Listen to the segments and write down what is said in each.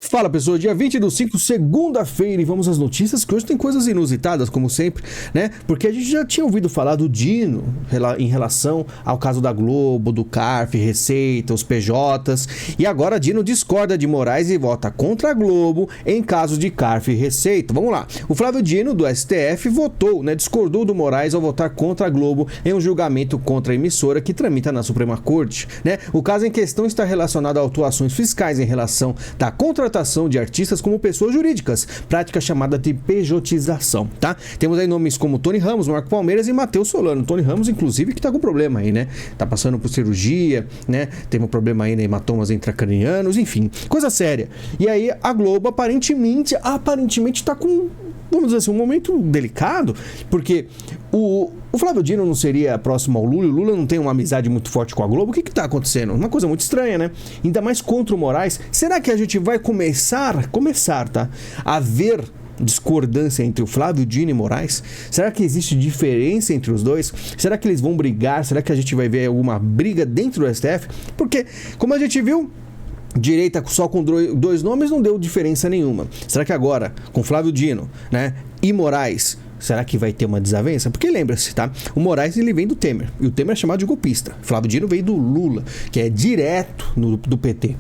Fala pessoal, dia 20/5, segunda-feira, e vamos às notícias, que hoje tem coisas inusitadas, como sempre, né? Porque a gente já tinha ouvido falar do Dino em relação ao caso da Globo, do CARF, Receita, os PJs, e agora Dino discorda de Moraes e vota contra a Globo em casos de CARF e Receita. Vamos lá, o Flávio Dino, do STF, votou, discordou do Moraes ao votar contra a Globo em um julgamento contra a emissora que tramita na Suprema Corte, né? O caso em questão está relacionado a autuações fiscais em relação da contratação de artistas como pessoas jurídicas, prática chamada de pejotização, tá? Temos aí nomes como Tony Ramos, Marco Palmeiras e Matheus Solano. Tony Ramos, inclusive, que tá com problema aí, né? Tá passando por cirurgia, né? Teve um problema aí, hematomas intracranianos, enfim, coisa séria. E aí a Globo aparentemente tá com, vamos dizer assim, um momento delicado, porque o Flávio Dino não seria próximo ao Lula, e o Lula não tem uma amizade muito forte com a Globo. O que tá acontecendo? Uma coisa muito estranha, né? Ainda mais contra o Moraes. Será que a gente vai começar, tá? A ver discordância entre o Flávio Dino e Moraes? Será que existe diferença entre os dois? Será que eles vão brigar? Será que a gente vai ver alguma briga dentro do STF? Porque, como a gente viu, direita só com dois nomes não deu diferença nenhuma. Será que agora, com Flávio Dino, né, e Moraes, será que vai ter uma desavença? Porque lembra-se, tá? O Moraes, ele vem do Temer, e o Temer é chamado de golpista. Flávio Dino veio do Lula, que é direto do PT.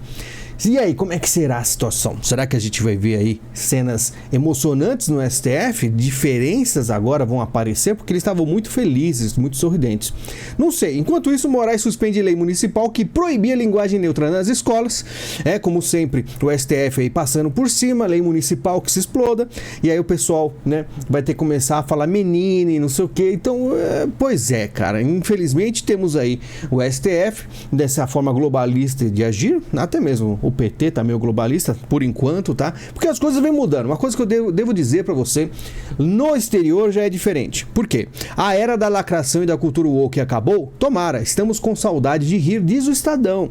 E aí, como é que será a situação? Será que a gente vai ver aí cenas emocionantes no STF? Diferenças agora vão aparecer? Porque eles estavam muito felizes, muito sorridentes. Não sei. Enquanto isso, Moraes suspende lei municipal que proibia a linguagem neutra nas escolas. Como sempre, o STF aí passando por cima, lei municipal que se exploda. E aí o pessoal, né, vai ter que começar a falar menina e não sei o quê. Então, pois é, cara. Infelizmente, temos aí o STF dessa forma globalista de agir, até mesmo o PT tá meio globalista, por enquanto, tá? Porque as coisas vêm mudando. Uma coisa que eu devo dizer pra você, no exterior já é diferente. Por quê? A era da lacração e da cultura woke acabou? Tomara, estamos com saudade de rir, diz o Estadão.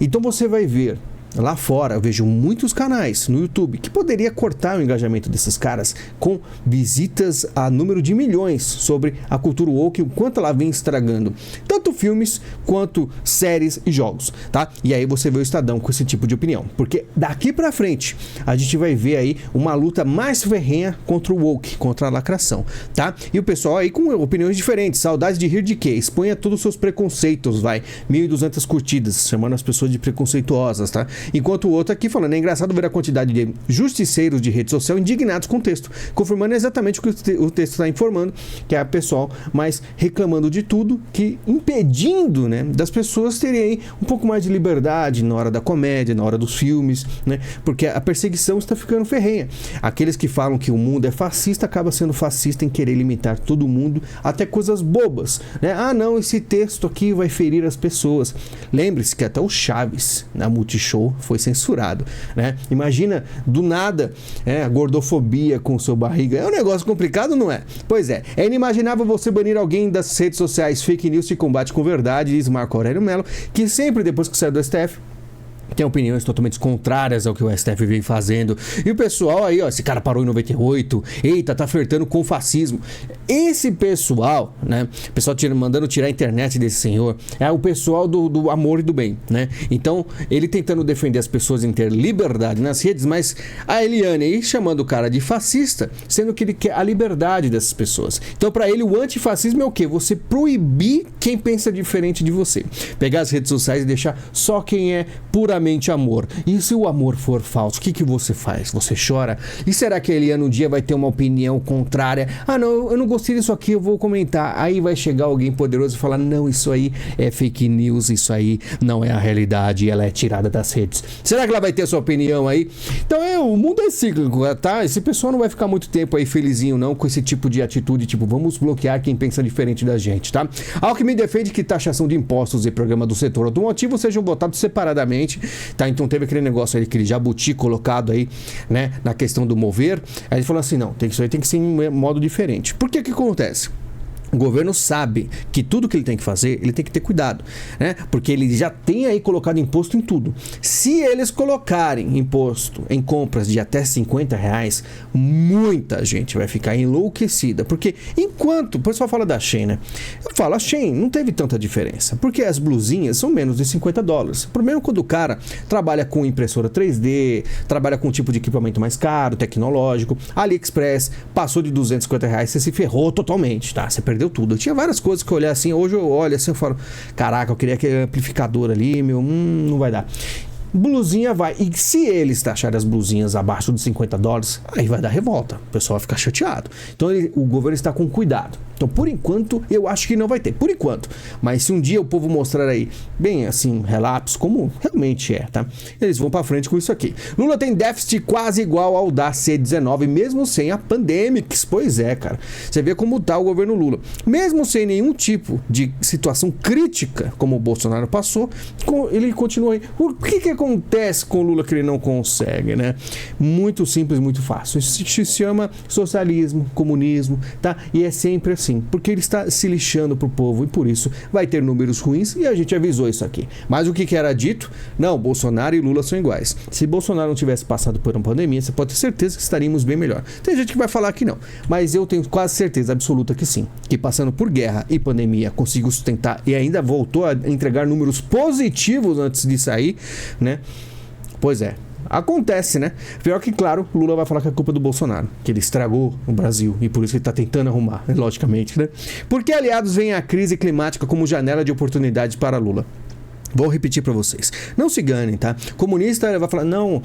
Então você vai ver, lá fora, eu vejo muitos canais no YouTube que poderia cortar o engajamento desses caras com visitas a número de milhões sobre a cultura woke e o quanto ela vem estragando tanto filmes quanto séries e jogos, tá? E aí você vê o Estadão com esse tipo de opinião, porque daqui pra frente a gente vai ver aí uma luta mais ferrenha contra o woke, contra a lacração, tá? E o pessoal aí com opiniões diferentes. Saudade de rir de quê? Exponha todos os seus preconceitos, vai. 1.200 curtidas, chamando as pessoas de preconceituosas, tá? Enquanto o outro aqui falando, é engraçado ver a quantidade de justiceiros de rede social indignados com o texto, confirmando exatamente o que o texto está informando, que é a pessoal mais reclamando de tudo, que impedindo, né, das pessoas terem aí um pouco mais de liberdade na hora da comédia, na hora dos filmes, né, porque a perseguição está ficando ferrenha. Aqueles que falam que o mundo é fascista, acaba sendo fascista em querer limitar todo mundo, até coisas bobas, né? Ah, não, esse texto aqui vai ferir as pessoas. Lembre-se que até o Chaves, na Multishow, foi censurado, né? Imagina, do nada, a gordofobia com sua barriga. É um negócio complicado, não é? Pois é. É inimaginável você banir alguém das redes sociais. Fake news se combate com verdade, diz Marco Aurélio Mello, que sempre, depois que saiu do STF, tem opiniões totalmente contrárias ao que o STF vem fazendo. E o pessoal aí, ó, esse cara parou em 98, eita, tá flertando com o fascismo. Esse pessoal, né, o pessoal mandando tirar a internet desse senhor, é o pessoal do amor e do bem, né? Então, ele tentando defender as pessoas em ter liberdade nas redes, mas a Eliane aí chamando o cara de fascista, sendo que ele quer a liberdade dessas pessoas. Então, pra ele, o antifascismo é o quê? Você proibir quem pensa diferente de você. Pegar as redes sociais e deixar só quem é puramente amor. E se o amor for falso, o que você faz? Você chora? E será que a Eliane um dia vai ter uma opinião contrária? Ah, não, eu não gostei disso aqui, eu vou comentar. Aí vai chegar alguém poderoso e falar, não, isso aí é fake news, isso aí não é a realidade, ela é tirada das redes. Será que ela vai ter a sua opinião aí? Então, o mundo é cíclico, tá? Esse pessoal não vai ficar muito tempo aí felizinho, não, com esse tipo de atitude, tipo, vamos bloquear quem pensa diferente da gente, tá? Alckmin defende que taxação de impostos e programa do setor automotivo sejam votados separadamente, tá? Então teve aquele negócio aí, aquele jabuti colocado aí, né, na questão do mover. Aí ele falou assim, não, isso aí tem que ser em modo diferente. Por que acontece? O governo sabe que tudo que ele tem que fazer, ele tem que ter cuidado, né? Porque ele já tem aí colocado imposto em tudo. Se eles colocarem imposto em compras de até R$50, muita gente vai ficar enlouquecida. Porque enquanto o pessoal fala da Shein, né? Eu falo, a Shein não teve tanta diferença, porque as blusinhas são menos de $50. O problema é quando o cara trabalha com impressora 3D, trabalha com um tipo de equipamento mais caro, tecnológico. AliExpress passou de R$250, você se ferrou totalmente, tá? Você perdeu tudo. Eu tinha várias coisas que eu olhar assim, hoje eu olho assim, eu falo, caraca, eu queria aquele amplificador ali, meu, não vai dar. Blusinha vai. E se eles taxarem as blusinhas abaixo de $50, aí vai dar revolta. O pessoal vai ficar chateado. Então o governo está com cuidado. Então, por enquanto, eu acho que não vai ter. Por enquanto. Mas se um dia o povo mostrar aí, bem assim, relapsos, como realmente é, tá? Eles vão pra frente com isso aqui. Lula tem déficit quase igual ao da C19, mesmo sem a Pandemics. Pois é, cara. Você vê como tá o governo Lula. Mesmo sem nenhum tipo de situação crítica, como o Bolsonaro passou, ele continua aí. O que acontece com o Lula que ele não consegue, né? Muito simples, muito fácil. Isso se chama socialismo, comunismo, tá? E é sempre assim. Porque ele está se lixando pro povo e por isso vai ter números ruins e a gente avisou isso aqui. Mas o que era dito? Não, Bolsonaro e Lula são iguais. Se Bolsonaro não tivesse passado por uma pandemia, você pode ter certeza que estaríamos bem melhor. Tem gente que vai falar que não, mas eu tenho quase certeza absoluta que sim. Que passando por guerra e pandemia conseguiu sustentar e ainda voltou a entregar números positivos antes de sair, né? Pois é. Acontece, né? Pior que, claro, Lula vai falar que é culpa do Bolsonaro, que ele estragou o Brasil e por isso ele tá tentando arrumar, logicamente, né? Porque aliados veem a crise climática como janela de oportunidades para Lula. Vou repetir para vocês. Não se enganem, tá? Comunista vai falar, não,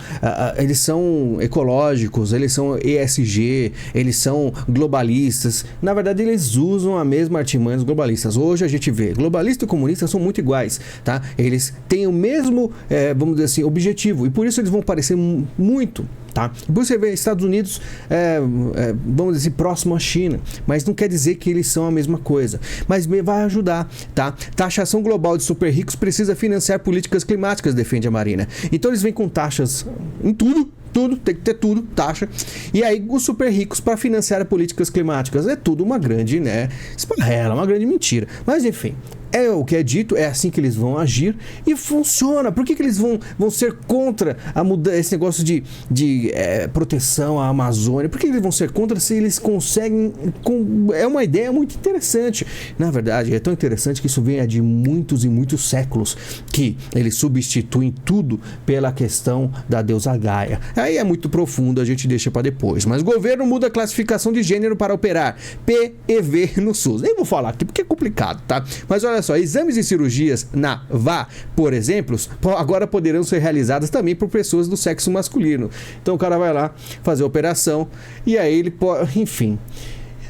eles são ecológicos, eles são ESG, eles são globalistas. Na verdade, eles usam a mesma artimanha dos globalistas. Hoje a gente vê, globalista e comunista são muito iguais, tá? Eles têm o mesmo, vamos dizer assim, objetivo. E por isso eles vão parecer muito, tá? Por você vê Estados Unidos, vamos dizer, próximo à China, mas não quer dizer que eles são a mesma coisa. Mas vai ajudar, tá? Taxação global de super ricos precisa financiar políticas climáticas, defende a Marina. Então eles vêm com taxas em tudo, tem que ter tudo, taxa. E aí os super ricos para financiar políticas climáticas. É tudo uma grande, né, esparrela, uma grande mentira. Mas enfim, é o que é dito, é assim que eles vão agir e funciona. Por que eles vão ser contra esse negócio de proteção à Amazônia? Por que eles vão ser contra se eles conseguem... É uma ideia muito interessante. Na verdade, é tão interessante que isso vem de muitos e muitos séculos, que eles substituem tudo pela questão da deusa Gaia. Aí é muito profundo, a gente deixa para depois. Mas o governo muda a classificação de gênero para operar PEV no SUS. Nem vou falar aqui porque é complicado, tá? Mas olha só, exames e cirurgias na VA, por exemplo, agora poderão ser realizadas também por pessoas do sexo masculino. Então o cara vai lá fazer a operação e aí ele pode, enfim.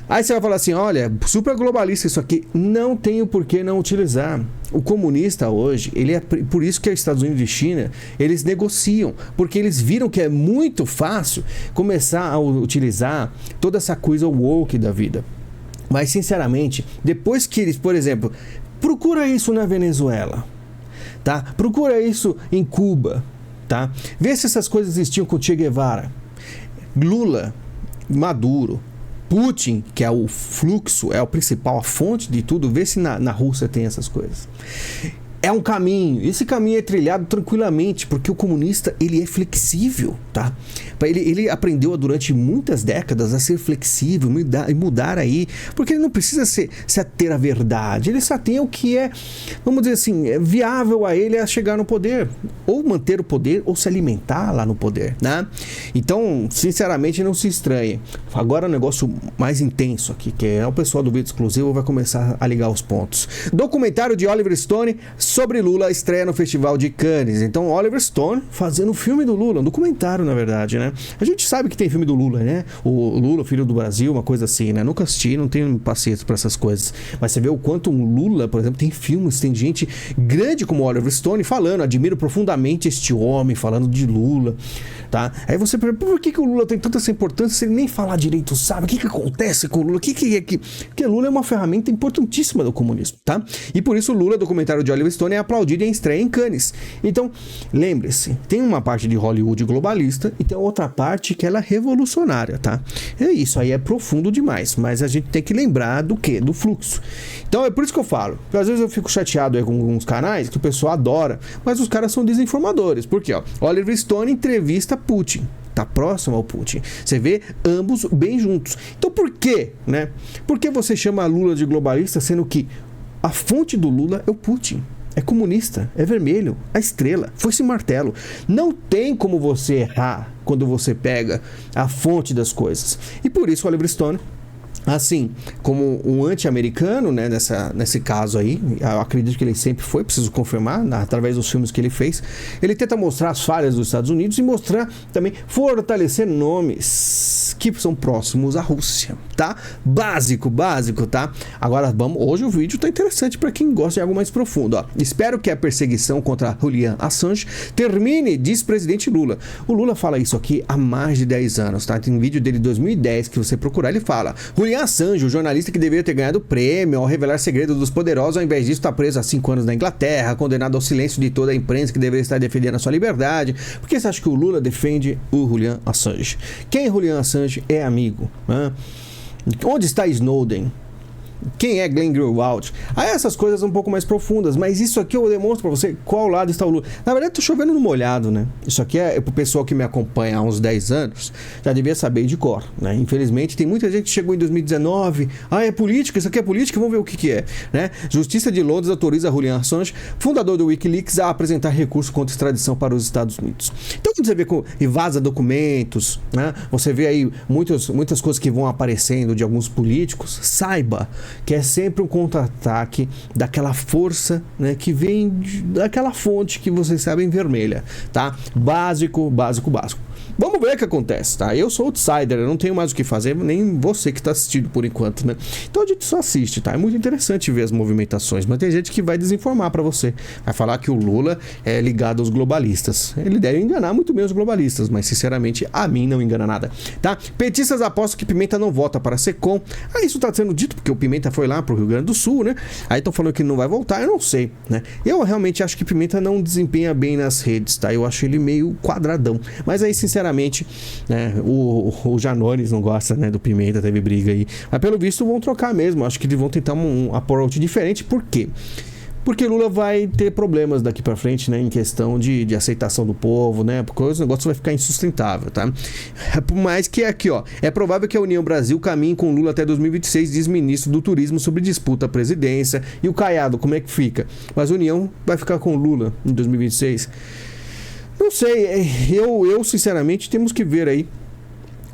Aí você vai falar assim, olha, super globalista isso aqui, não tem o porquê não utilizar. O comunista hoje, ele é por isso que os Estados Unidos e China, eles negociam, porque eles viram que é muito fácil começar a utilizar toda essa coisa woke da vida. Mas sinceramente, depois que eles, por exemplo, procura isso na Venezuela, tá? Procura isso em Cuba, tá? Vê se essas coisas existiam com Che Guevara. Lula, Maduro, Putin, que é o fluxo, é o principal, a fonte de tudo, vê se na Rússia tem essas coisas. É um caminho, esse caminho é trilhado tranquilamente, porque o comunista, ele é flexível, tá? Ele aprendeu durante muitas décadas a ser flexível e mudar aí, porque ele não precisa se ater à verdade, ele só tem o que é, vamos dizer assim, é viável a ele a chegar no poder, ou manter o poder, ou se alimentar lá no poder, né? Então, sinceramente, não se estranhe. Agora o negócio mais intenso aqui, que é o pessoal do vídeo exclusivo vai começar a ligar os pontos. Documentário de Oliver Stone sobre Lula estreia no Festival de Cannes. Então, Oliver Stone fazendo um filme do Lula, um documentário, na verdade, né? A gente sabe que tem filme do Lula, né? O Lula, filho do Brasil, uma coisa assim, né? Nunca assisti, não tenho paciência pra essas coisas. Mas você vê o quanto um Lula, por exemplo, tem filmes, tem gente grande como Oliver Stone falando, admiro profundamente este homem, falando de Lula, tá? Aí você pergunta, por que o Lula tem tanta essa importância se ele nem falar direito sabe? O que acontece com o Lula? Porque Lula é uma ferramenta importantíssima do comunismo, tá? E por isso o Lula, documentário de Oliver Stone, Stone é aplaudida em estreia em Cannes. Então, lembre-se, tem uma parte de Hollywood globalista e tem outra parte que ela é revolucionária, tá? É isso, aí é profundo demais, mas a gente tem que lembrar do quê? Do fluxo. Então, é por isso que eu falo, que às vezes eu fico chateado aí com alguns canais que o pessoal adora, mas os caras são desinformadores. Por quê? Ó, Oliver Stone entrevista Putin. Tá próximo ao Putin. Você vê ambos bem juntos. Então por quê, né? Por que você chama Lula de globalista, sendo que a fonte do Lula é o Putin? É comunista, é vermelho, a estrela, foi esse martelo. Não tem como você errar quando você pega a fonte das coisas. E por isso o Oliver Stone, assim, como um anti-americano, né, nesse caso aí, eu acredito que ele sempre foi, preciso confirmar, através dos filmes que ele fez, ele tenta mostrar as falhas dos Estados Unidos e mostrar também, fortalecer nomes que são próximos à Rússia, tá? Básico, tá? Agora, hoje o vídeo tá interessante para quem gosta de algo mais profundo, ó. Espero que a perseguição contra Julian Assange termine, diz presidente Lula. O Lula fala isso aqui há mais de 10 anos, tá? Tem um vídeo dele de 2010 que você procurar, ele fala: Julian Assange, o jornalista que deveria ter ganhado o prêmio ao revelar segredos dos poderosos, ao invés disso está preso há 5 anos na Inglaterra, condenado ao silêncio de toda a imprensa que deveria estar defendendo a sua liberdade. Por que você acha que o Lula defende o Julian Assange? Quem Julian Assange é amigo? Onde está Snowden? Quem é Glenn Greenwald? Aí essas coisas um pouco mais profundas, mas isso aqui eu demonstro pra você qual lado está o Lula. Na verdade, tô chovendo no molhado, né? Isso aqui é pro pessoal que me acompanha há uns 10 anos, já devia saber de cor, né? Infelizmente, tem muita gente que chegou em 2019, é política, isso aqui é política, vamos ver o que é, né? Justiça de Londres autoriza Julian Assange, fundador do Wikileaks, a apresentar recurso contra extradição para os Estados Unidos. Então, quando você vê e vaza documentos, né? Você vê aí muitas coisas que vão aparecendo de alguns políticos, saiba que é sempre um contra-ataque daquela força, né, que vem daquela fonte que vocês sabem vermelha, tá? Básico. Vamos ver o que acontece, tá? Eu sou outsider, eu não tenho mais o que fazer, nem você que está assistindo por enquanto, né? Então a gente só assiste, tá? É muito interessante ver as movimentações, mas tem gente que vai desinformar para você. Vai falar que o Lula é ligado aos globalistas. Ele deve enganar muito bem os globalistas, mas sinceramente a mim não engana nada, tá? Petistas apostam que Pimenta não vota para a Secom. Isso tá sendo dito porque o Pimenta foi lá pro Rio Grande do Sul, né? Aí estão falando que não vai voltar, eu não sei, né? Eu realmente acho que Pimenta não desempenha bem nas redes, tá? Eu acho ele meio quadradão, mas aí sinceramente, né, o Janones não gosta, né, do Pimenta, teve briga aí, mas pelo visto vão trocar mesmo. Acho que eles vão tentar um approach diferente. Por quê? Porque Lula vai ter problemas daqui pra frente, né, em questão de aceitação do povo, né, porque o negócio vai ficar insustentável, tá? Por mais que aqui, ó, é provável que a União Brasil caminhe com Lula até 2026, diz ministro do Turismo sobre disputa à presidência. E o Caiado, como é que fica? Mas a União vai ficar com Lula em 2026? Não sei, eu sinceramente temos que ver aí.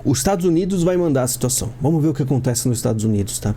Os Estados Unidos vai mandar a situação. Vamos ver o que acontece nos Estados Unidos, tá?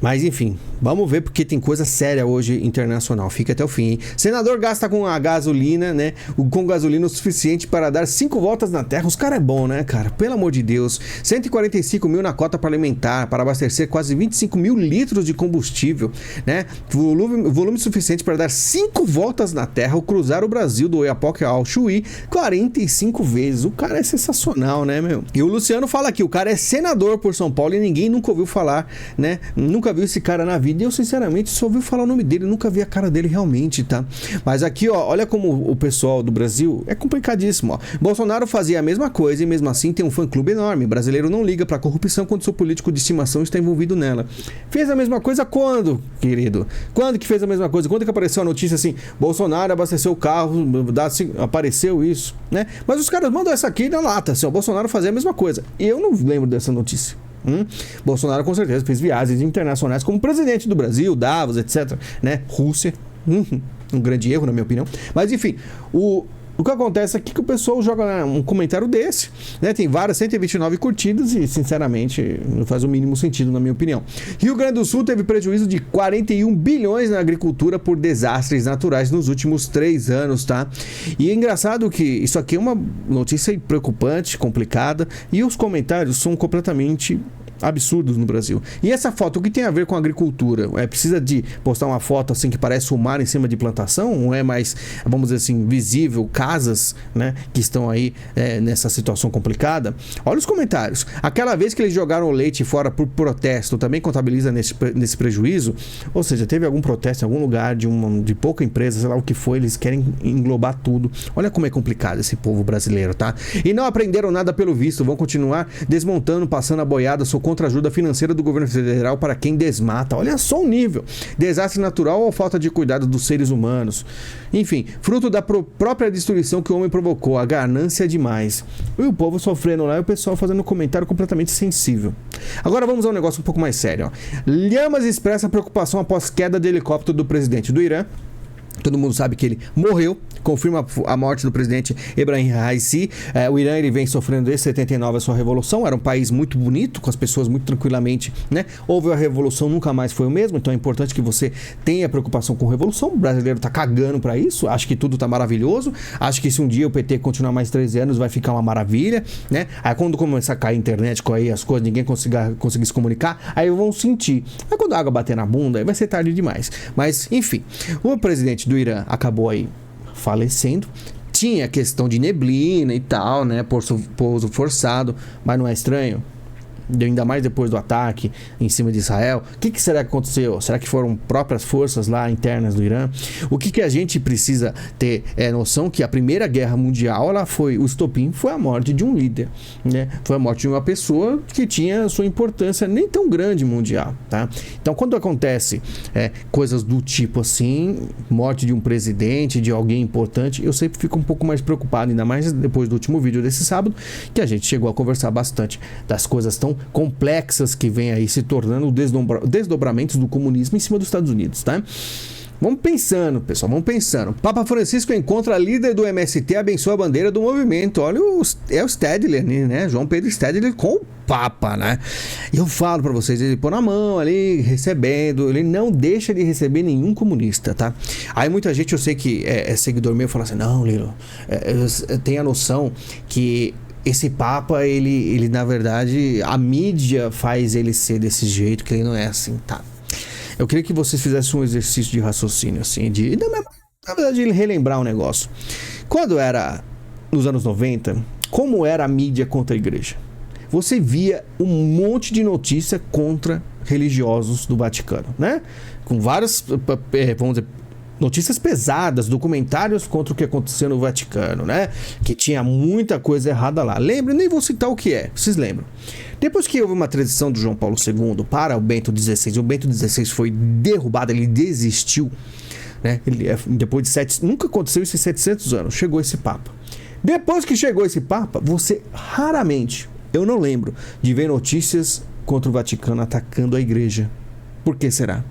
Mas enfim, vamos ver porque tem coisa séria hoje internacional. Fica até o fim, hein? Senador gasta com a gasolina, né? Com gasolina o suficiente para dar 5 voltas na Terra. Os caras é bom, né, cara? Pelo amor de Deus. 145 mil na cota parlamentar para abastecer quase 25 mil litros de combustível, né? Volume suficiente para dar 5 voltas na Terra ou cruzar o Brasil do Oiapoque ao Chuí 45 vezes. O cara é sensacional, né, meu? E o Luciano fala aqui, o cara é senador por São Paulo e ninguém nunca ouviu falar, né? Nunca viu esse cara na vida. E eu, sinceramente, só ouvi falar o nome dele, nunca vi a cara dele realmente, tá? Mas aqui, ó, olha como o pessoal do Brasil é complicadíssimo, ó. Bolsonaro fazia a mesma coisa e mesmo assim tem um fã-clube enorme. O brasileiro não liga pra corrupção quando seu político de estimação está envolvido nela. Fez a mesma coisa quando, querido? Quando que fez a mesma coisa? Quando que apareceu a notícia assim, Bolsonaro abasteceu o carro, apareceu isso, né? Mas os caras mandam essa aqui na lata, assim, ó, Bolsonaro fazia a mesma coisa. E eu não lembro dessa notícia. Bolsonaro com certeza fez viagens internacionais como presidente do Brasil, Davos, etc, né? Rússia, um grande erro na minha opinião. Mas enfim, o que acontece aqui é que o pessoal joga um comentário desse, né? Tem várias 129 curtidas e, sinceramente, não faz o mínimo sentido, na minha opinião. Rio Grande do Sul teve prejuízo de 41 bilhões na agricultura por desastres naturais nos últimos 3 anos, tá? E é engraçado que isso aqui é uma notícia preocupante, complicada, e os comentários são completamente absurdos no Brasil. E essa foto, o que tem a ver com agricultura? Precisa de postar uma foto assim que parece o mar em cima de plantação? Não é mais, vamos dizer assim, visível casas, né, que estão aí nessa situação complicada? Olha os comentários. Aquela vez que eles jogaram o leite fora por protesto, também contabiliza nesse prejuízo? Ou seja, teve algum protesto em algum lugar de pouca empresa, sei lá o que foi, eles querem englobar tudo. Olha como é complicado esse povo brasileiro, tá? E não aprenderam nada pelo visto, vão continuar desmontando, passando a boiada, sou contra a ajuda financeira do governo federal para quem desmata. Olha só o nível. Desastre natural ou falta de cuidado dos seres humanos? Enfim, fruto da própria destruição que o homem provocou, a ganância é demais. E o povo sofrendo lá e o pessoal fazendo um comentário completamente sensível. Agora vamos a um negócio um pouco mais sério, ó. Lhamas expressa preocupação após queda de helicóptero do presidente do Irã. Todo mundo sabe que ele morreu, confirma a morte do presidente Ebrahim Raisi. O Irã, ele vem sofrendo desde 79 a sua revolução, era um país muito bonito, com as pessoas muito tranquilamente, né? Houve a revolução, nunca mais foi o mesmo, então é importante que você tenha preocupação com revolução. O brasileiro tá cagando pra isso, acho que tudo tá maravilhoso, acho que se um dia o PT continuar mais 13 anos vai ficar uma maravilha, né? Aí quando começar a cair a internet com aí as coisas, ninguém conseguir se comunicar, aí vão sentir. Aí quando a água bater na bunda, aí vai ser tarde demais. Mas, enfim, o presidente do Irã acabou aí falecendo. Tinha a questão de neblina e tal, né? Pouso forçado, mas não é estranho? Ainda mais depois do ataque em cima de Israel. O que será que aconteceu? Será que foram próprias forças lá internas do Irã? O que a gente precisa ter noção que a Primeira Guerra Mundial, o estopim foi a morte de um líder, né? Foi a morte de uma pessoa que tinha sua importância nem tão grande mundial, tá? Então quando acontece coisas do tipo assim, morte de um presidente, de alguém importante, eu sempre fico um pouco mais preocupado, ainda mais depois do último vídeo desse sábado, que a gente chegou a conversar bastante das coisas tão complexas que vem aí se tornando desdobramentos do comunismo em cima dos Estados Unidos, tá? Vamos pensando, pessoal, vamos pensando. Papa Francisco encontra a líder do MST e abençoa a bandeira do movimento. Olha, o Stedler, né? João Pedro Stedler com o Papa, né? E eu falo pra vocês, ele põe na mão ali, recebendo, ele não deixa de receber nenhum comunista, tá? Aí muita gente, eu sei que é seguidor meu, fala assim, não, Lilo, tem a noção que esse Papa, ele na verdade, a mídia faz ele ser desse jeito, que ele não é assim, tá? Eu queria que vocês fizessem um exercício de raciocínio, assim, na verdade, ele relembrar um negócio. Quando era nos anos 90, como era a mídia contra a igreja? Você via um monte de notícia contra religiosos do Vaticano, né? Com várias, vamos dizer, notícias pesadas, documentários contra o que aconteceu no Vaticano, né? Que tinha muita coisa errada lá. Lembra? Nem vou citar o que é, vocês lembram? Depois que houve uma transição do João Paulo II para o Bento XVI, o Bento XVI foi derrubado, ele desistiu, né? Depois de nunca aconteceu isso em 700 anos, chegou esse Papa. Depois que chegou esse Papa, você raramente, eu não lembro, de ver notícias contra o Vaticano atacando a igreja. Por que será?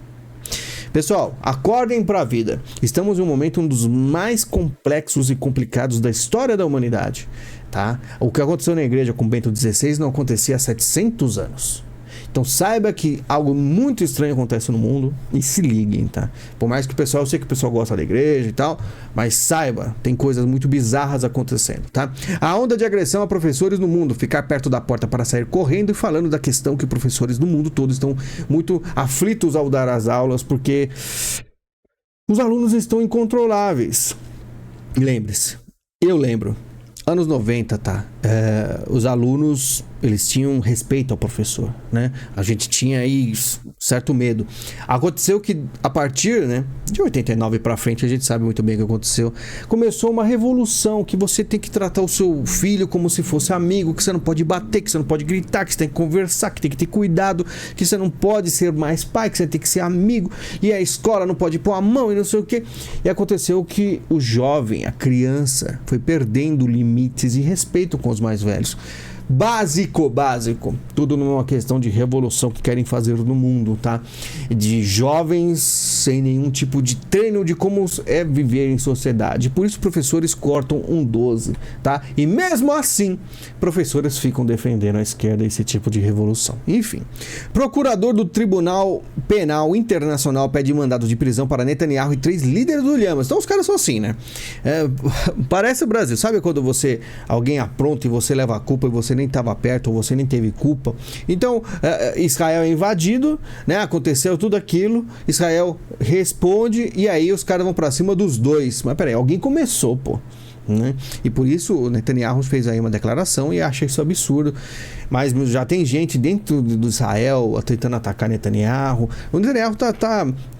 Pessoal, acordem para a vida. Estamos em um momento um dos mais complexos e complicados da história da humanidade, tá? O que aconteceu na igreja com Bento XVI não acontecia há 700 anos. Então saiba que algo muito estranho acontece no mundo e se liguem, tá? Por mais que eu sei que o pessoal gosta da igreja e tal, mas saiba, tem coisas muito bizarras acontecendo, tá? A onda de agressão a professores no mundo, ficar perto da porta para sair correndo e falando da questão que professores no mundo todo estão muito aflitos ao dar as aulas porque os alunos estão incontroláveis. Lembre-se, eu lembro, anos 90, tá? Os alunos, eles tinham respeito ao professor, né? A gente tinha aí certo medo. Aconteceu que a partir, né, de 89 para frente, a gente sabe muito bem o que aconteceu. Começou uma revolução que você tem que tratar o seu filho como se fosse amigo, que você não pode bater, que você não pode gritar, que você tem que conversar, que tem que ter cuidado, que você não pode ser mais pai, que você tem que ser amigo, e a escola não pode pôr a mão e não sei o que. E aconteceu que o jovem, a criança, foi perdendo limites e respeito com os mais velhos. Básico, tudo numa questão de revolução que querem fazer no mundo, tá? De jovens sem nenhum tipo de treino de como é viver em sociedade. Por isso professores cortam um 12, tá? E mesmo assim, professores ficam defendendo a esquerda esse tipo de revolução. Enfim, procurador do Tribunal Penal Internacional pede mandado de prisão para Netanyahu e 3 líderes do Hamas. Então os caras são assim, né? Parece o Brasil. Sabe quando alguém apronta e você leva a culpa e você nem estava perto, ou você nem teve culpa. Então, Israel é invadido, né? Aconteceu tudo aquilo, Israel responde e aí os caras vão pra cima dos dois. Mas peraí, alguém começou, pô. Né? E por isso o Netanyahu fez aí uma declaração e acha isso absurdo. Mas já tem gente dentro do Israel tentando atacar Netanyahu. O Netanyahu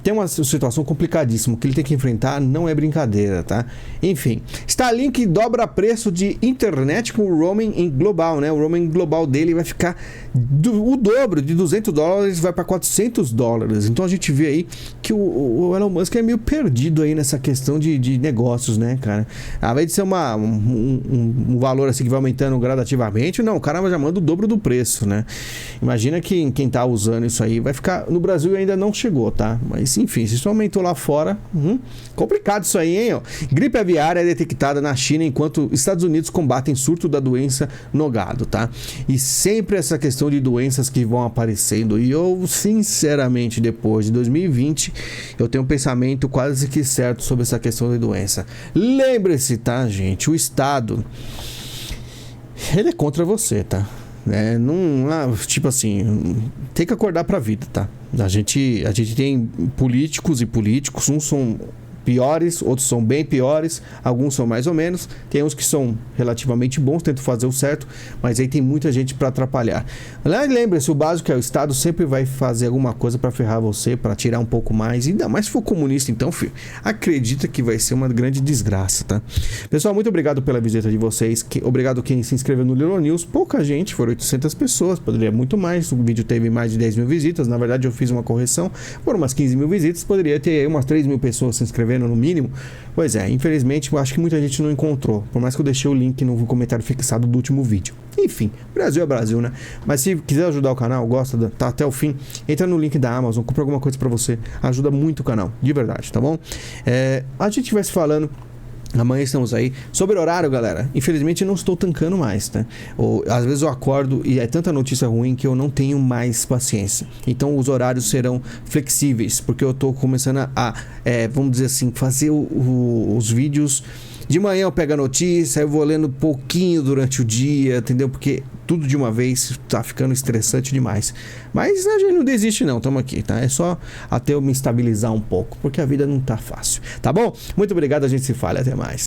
tem uma situação complicadíssima. O que ele tem que enfrentar não é brincadeira, tá? Enfim, Starlink dobra preço de internet com o roaming em global, né? O roaming global dele vai ficar o dobro, de $200 vai para $400. Então a gente vê aí que o Elon Musk é meio perdido aí nessa questão de negócios, né, cara? Ao invés de ser um valor assim que vai aumentando gradativamente, não, o cara já manda o dobro do preço, né? Imagina que quem tá usando isso aí vai ficar... No Brasil ainda não chegou, tá? Mas enfim, se isso aumentou lá fora, complicado isso aí, hein? Ó. Gripe aviária é detectada na China enquanto Estados Unidos combatem surto da doença no gado, tá? E sempre essa questão de doenças que vão aparecendo. E eu, sinceramente, depois de 2020, eu tenho um pensamento quase que certo sobre essa questão de doença. Lembre-se, tá, gente? O Estado, ele é contra você, tá? Tipo assim, tem que acordar pra vida, tá? A gente tem políticos e políticos, uns são piores, outros são bem piores, alguns são mais ou menos, tem uns que são relativamente bons, tentam fazer o certo, mas aí tem muita gente para atrapalhar. Lembre-se, o básico é o Estado sempre vai fazer alguma coisa para ferrar você, para tirar um pouco mais, ainda mais se for comunista, então, filho, acredita que vai ser uma grande desgraça, tá? Pessoal, muito obrigado pela visita de vocês, obrigado quem se inscreveu no Little News, pouca gente, foram 800 pessoas, poderia muito mais, o vídeo teve mais de 10 mil visitas, na verdade eu fiz uma correção, foram umas 15 mil visitas, poderia ter aí umas 3 mil pessoas se inscrevendo no mínimo. Pois é, infelizmente eu acho que muita gente não encontrou, por mais que eu deixei o link no comentário fixado do último vídeo. Enfim, Brasil é Brasil, né? Mas se quiser ajudar o canal, tá até o fim, entra no link da Amazon, compra alguma coisa pra você, ajuda muito o canal, de verdade, tá bom? A gente vai se falando. Amanhã estamos aí. Sobre horário, galera, infelizmente eu não estou tancando mais, tá? Às vezes eu acordo e é tanta notícia ruim que eu não tenho mais paciência. Então os horários serão flexíveis, porque eu estou começando vamos dizer assim, fazer os vídeos. De manhã eu pego a notícia, eu vou lendo pouquinho durante o dia, entendeu? Porque tudo de uma vez tá ficando estressante demais. Mas a gente não desiste não, estamos aqui, tá? É só até eu me estabilizar um pouco, porque a vida não tá fácil, tá bom? Muito obrigado, a gente se fala, até mais.